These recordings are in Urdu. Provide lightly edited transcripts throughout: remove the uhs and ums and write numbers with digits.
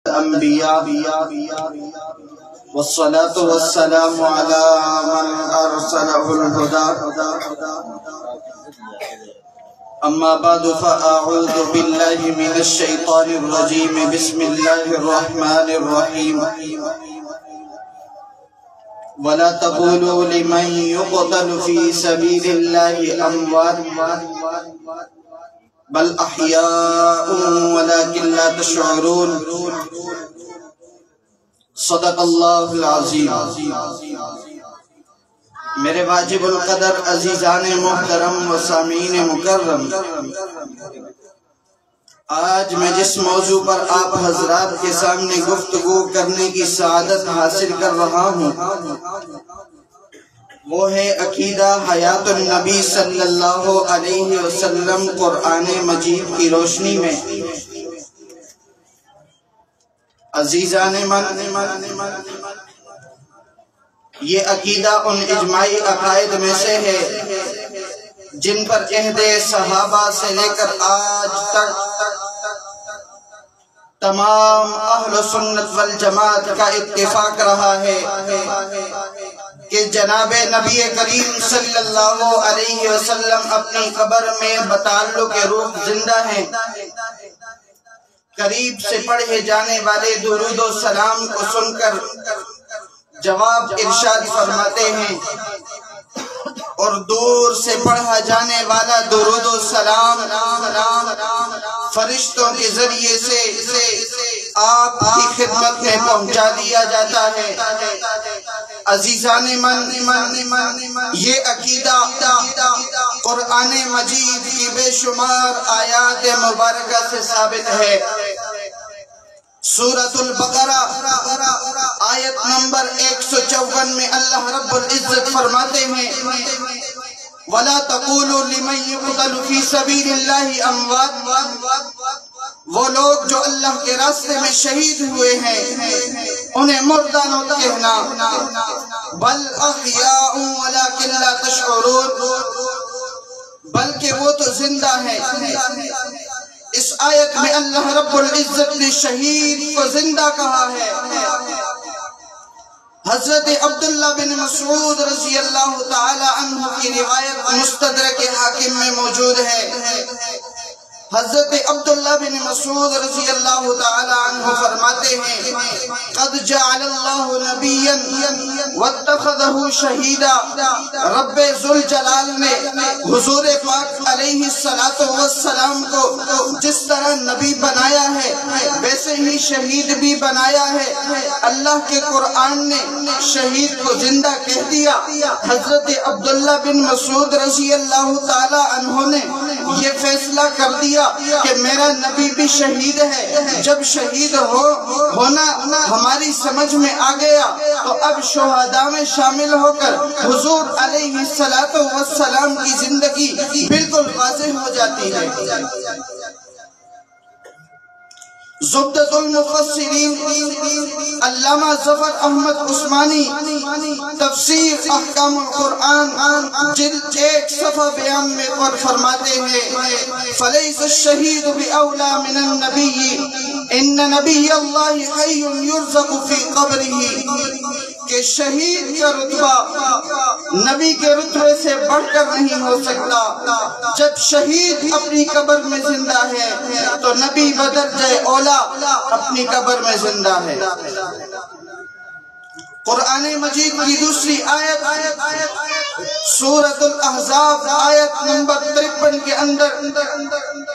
الأنبياء والصلاة والسلام على من أرسله الهدى أما بعد فأعوذ بالله من الشيطان الرجيم بسم الله الرحمن الرحيم ولا تقولوا لمن يقتل في سبيل الله أموات بل أحياء ولكن لا تشعرون صدق اللہ العظیم۔ میرے واجب القدر عزیزان محترم و سامعین مکرم، آج میں جس موضوع پر آپ حضرات کے سامنے گفتگو کرنے کی سعادت حاصل کر رہا ہوں وہ ہے عقیدہ حیات النبی صلی اللہ علیہ وسلم قرآن مجید کی روشنی میں۔ عزیزان من، یہ عقیدہ ان اجماعی عقائد میں سے ہے جن پر عہد صحابہ سے لے کر آج تک تمام اہل سنت والجماعت کا اتفاق رہا ہے کہ جناب نبی کریم صلی اللہ علیہ وسلم اپنی قبر میں بتعلق روح زندہ ہیں۔ قریب سے پڑھے جانے والے درود و سلام کو سن کر جواب ارشاد فرماتے ہیں، اور دور سے پڑھا جانے والا درود و سلام فرشتوں کے ذریعے سے آپ کی خدمت میں پہنچا دیا جاتا ہے۔ عزیزان من، یہ عقیدہ قرآن مجید کی بے شمار آیات مبارکہ سے ثابت ہے۔ سورۃ البقرہ آیت نمبر 154 میں اللہ رب العزت فرماتے ہیں وَلَا تَقُولُوا لِمَنْ يُقْتَلُ فِي سَبِيلِ اللَّهِ أَمْوَاتٌ، وہ لوگ جو اللہ کے راستے میں شہید ہوئے ہیں انہیں مردہ نہ کہنا، بل احیاء ولکن لا تشعرون، بلکہ وہ تو زندہ ہیں۔ اس آیت میں اللہ رب العزت نے شہید کو زندہ کہا ہے۔ حضرت عبداللہ بن مسعود رضی اللہ تعالی عنہ کی روایت مستدرک حاکم میں موجود ہے۔ حضرت عبداللہ بن مسعود رضی اللہ تعالی عنہ فرماتے ہیں قد جعل اللہ نبیا واتخذہ شہیدا، رب ذوالجلال نے حضور پاک علیہ السلام کو جس طرح نبی بنایا ہے ویسے ہی شہید بھی بنایا ہے۔ اللہ کے قرآن نے شہید کو زندہ کہہ دیا۔ حضرت عبداللہ بن مسعود رضی اللہ تعالی عنہ نے یہ فیصلہ کر دیا کہ میرا نبی بھی شہید ہے۔ جب شہید ہونا ہماری سمجھ میں آ گیا تو اب شہداء میں شامل ہو کر حضور علیہ السلام کی زندگی بالکل واضح ہو جاتی ہے۔ زبدۃ المفسرین علامہ ظفر احمد عثمانی تفسیر احکام القرآن جلد 1 صفحہ 92 میں پر فرماتے ہیں فلیس الشہید بأولا من النبی ان نبی اللہ حی یرزق فی قبرہ، کہ شہید کا رتبہ نبی کے رتبے سے بڑھ کر نہیں ہو سکتا۔ جب شہید اپنی قبر میں زندہ ہے تو نبی بدرجہ اولا اپنی قبر میں زندہ ہے۔ قرآن مجید کی دوسری آیت سورۃ الاحزاب آیت نمبر 53 کے اندر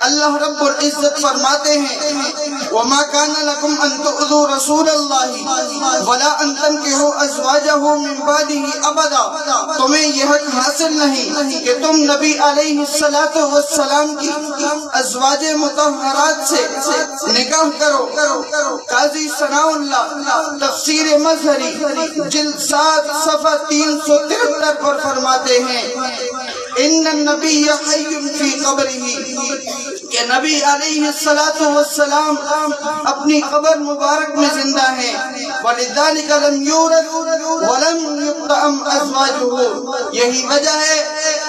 اللہ رب العزت فرماتے ہیں وَمَا كَانَ لَكُمْ أَن تُؤْذُوا رَسُولَ اللَّهِ وَلَا أَن تَنكِحُوا أَزْوَاجَهُ مِن بَعْدِهِ أَبَدًا، تمہیں یہ حق حاصل نہیں کہ تم نبی علیہ السلام کی ازواج مطہرات سے نکاح کرو۔ قاضی ثناء اللہ تفسیر مظہری جلد 7 صفحہ 373 پر فرماتے ہیں ان النبی حی فی قبرہ، کہ نبی علیہ السلام اپنی قبر مبارک میں زندہ ہیں. وَلِذَلِكَ لَمْ يُورَثْ وَلَمْ يُطْعَمْ أَزْوَاجُهُ، یہی وجہ ہے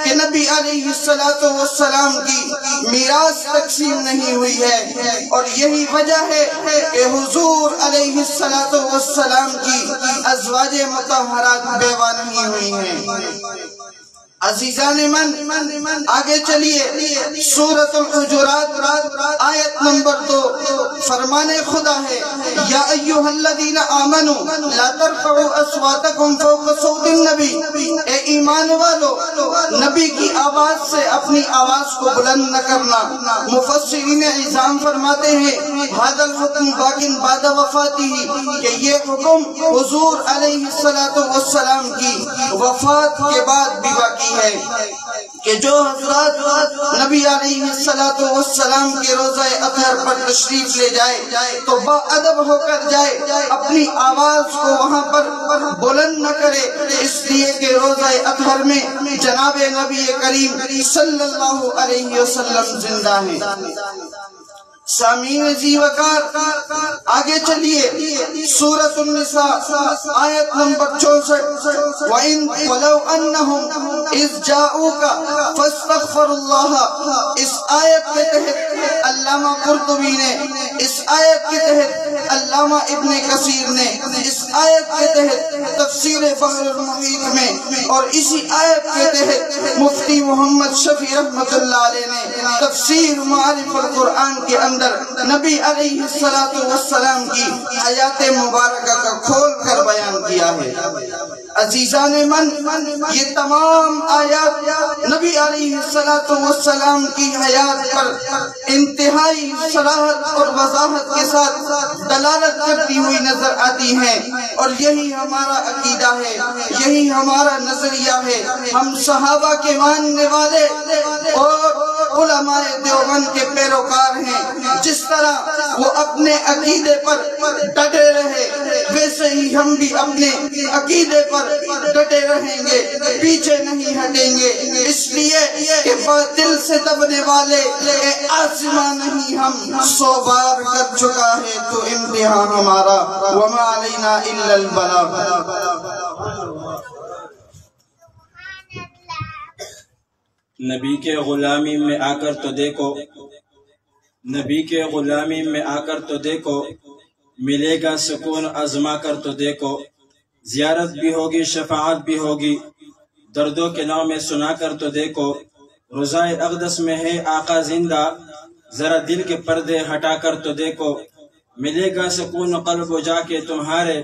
کہ نبی علیہ السلام کی میراث تقسیم نہیں ہوئی ہے، اور یہی وجہ ہے کہ حضور علیہ السلام کی ازواج مطہرات بیوہ نہیں ہوئی ہیں. عزیزان من، آگے چلیے. سورۃ الحجرات آیت نمبر 2، فرمان خدا ہے یا ایھا الذین آمنوا لا ترفعوا اصواتکم فوق صوت النبی، اے ایمان والو نبی کی آواز سے اپنی آواز کو بلند نہ کرنا. مفسرین عظام فرماتے ہیں ھذا الحکم باقٍ بعد وفاتہ، کہ یہ حکم حضور علیہ السلام کی وفات کے بعد بھی باقی ہے، کہ جو حضرات نبی علیہ السلام کے روزہ اطہر پر تشریف لے جائے تو با ادب ہو کر جائے، اپنی آواز کو وہاں پر بلند نہ کرے، اس لیے کہ روزہ اطہر میں جناب نبی کریم صلی اللہ علیہ وسلم زندہ ہیں. سامعین جی وقار، آگے چلیے. سورۃ النساء آیت نمبر 64، وَلَوْ أَنَّهُمْ إِذْ جَاءُوكَ فَاسْتَغْفَرُوا اللَّهَ، اس آیت کے تحت علامہ قرطبی نے، اس آیت کے تحت علامہ ابن کثیر نے، اس آیت کے تحت تفسیر بحر المحیط میں، اور اسی آیت کے تحت مفتی محمد شفیع رحمت اللہ علیہ نے تفسیر معارف القرآن کے اندر نبی علیہ السلام کی حیات مبارکہ کا کھول کر بیان کیا ہے. عزیزان من، یہ تمام آیات نبی علیہ السلام کی حیات پر انتہائی صراحت اور وضاحت کے ساتھ دلالت کرتی ہوئی نظر آتی ہیں، اور یہی ہمارا عقیدہ ہے، یہی ہمارا نظریہ ہے. ہم صحابہ کے ماننے والے اور علماء دیوبند کے پیروکار ہیں. جس طرح وہ اپنے عقیدے پر ڈٹے رہے، ویسے ہی ہم بھی اپنے عقیدے پر ڈٹے رہیں گے، پیچھے نہیں ہٹیں گے. اس لیے کہ باطل سے دبنے والے آزما نہیں، ہم 100 بار کر چکا ہے تو امتحان ہمارا، وما علینا الا البلاغ. نبی کے غلامی میں آ کر تو دیکھو، نبی کے غلامی میں آ کر تو دیکھو، ملے گا سکون آزما کر تو دیکھو. زیارت بھی ہوگی، شفاعت بھی ہوگی، دردوں کے نام میں سنا کر تو دیکھو. روضہ اقدس میں ہے آقا زندہ، ذرا دل کے پردے ہٹا کر تو دیکھو. ملے گا سکون قلب و جا کے تمہارے،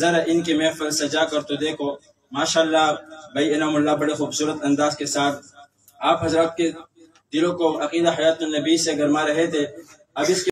ذرا ان کی محفل سجا کر تو دیکھو. ماشاءاللہ بھائی انعام اللہ بڑے خوبصورت انداز کے ساتھ آپ حضرات کے دلوں کو عقیدہ حیات النبی سے گرما رہے تھے. اب اس کے